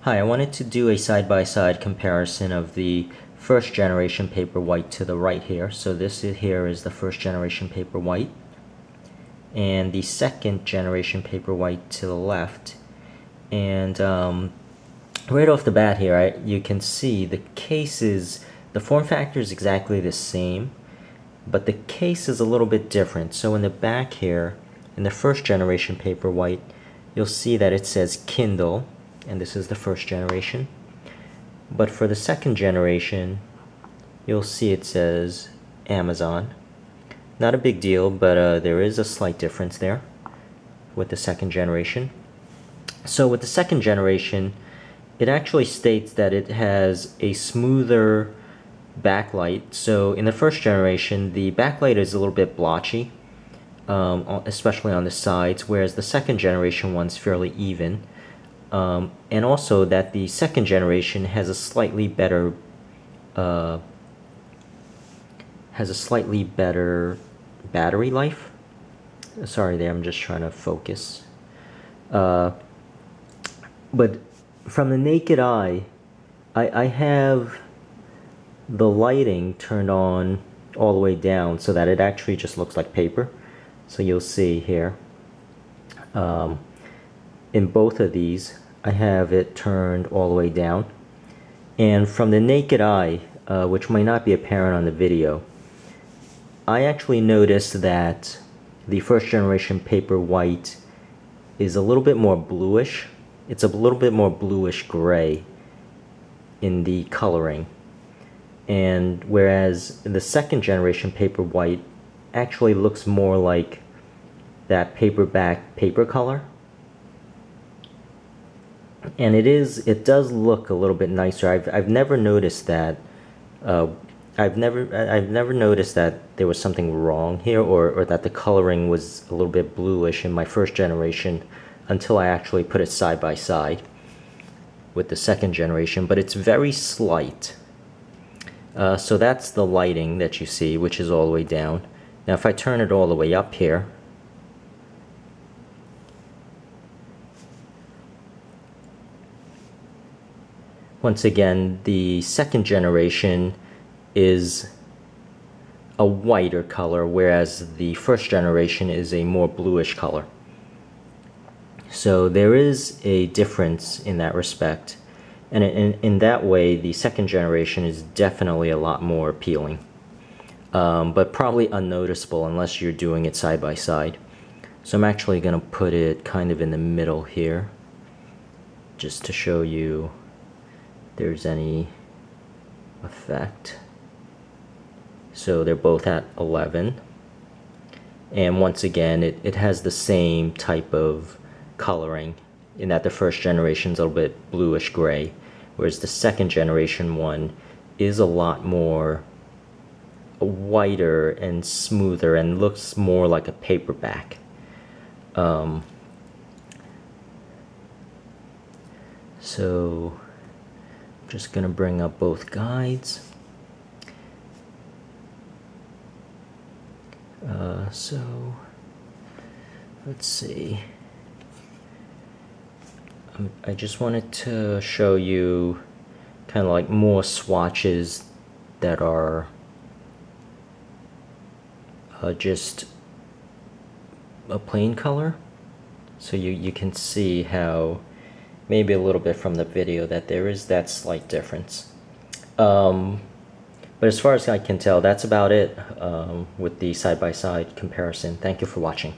Hi, I wanted to do a side-by-side comparison of the first generation Paperwhite to the right here. So this here is the first generation Paperwhite, and the second generation Paperwhite to the left. And right off the bat here, you can see the form factor is exactly the same, but the case is a little bit different. So in the back here, in the first generation Paperwhite, you'll see that it says Kindle, and this is the first generation. But for the second generation, you'll see it says Amazon. Not a big deal, but there is a slight difference there with the second generation. So with the second generation, it actually states that it has a smoother backlight. So in the first generation, the backlight is a little bit blotchy, especially on the sides, whereas the second generation one's fairly even. And also that the second generation has a slightly better battery life. Sorry there, I'm just trying to focus. But from the naked eye, I have the lighting turned on all the way down so that it actually just looks like paper. So you'll see here, in both of these, I have it turned all the way down. And from the naked eye, which might not be apparent on the video, I actually noticed that the first generation Paperwhite is a little bit more bluish. It's a little bit more bluish gray in the coloring. And whereas the second generation Paperwhite actually looks more like that paperback paper color. And it does look a little bit nicer. I've never noticed that. I've never noticed that there was something wrong here, or that the coloring was a little bit bluish in my first generation until I actually put it side by side with the second generation. But it's very slight. So that's the lighting that you see, which is all the way down. Now if I turn it all the way up here, once again, the second generation is a whiter color, whereas the first generation is a more bluish color. So there is a difference in that respect. And in that way, the second generation is definitely a lot more appealing. But probably unnoticeable unless you're doing it side by side. So I'm actually going to put it kind of in the middle here, just to show you there's any effect. So they're both at 11, and once again it has the same type of coloring in that the first generation's a little bit bluish gray, whereas the second generation one is a lot more whiter and smoother and looks more like a paperback. So just gonna bring up both guides. So let's see. I just wanted to show you kind of like more swatches that are just a plain color, so you can see how maybe a little bit from the video that there is that slight difference. But as far as I can tell, that's about it with the side-by-side comparison. Thank you for watching.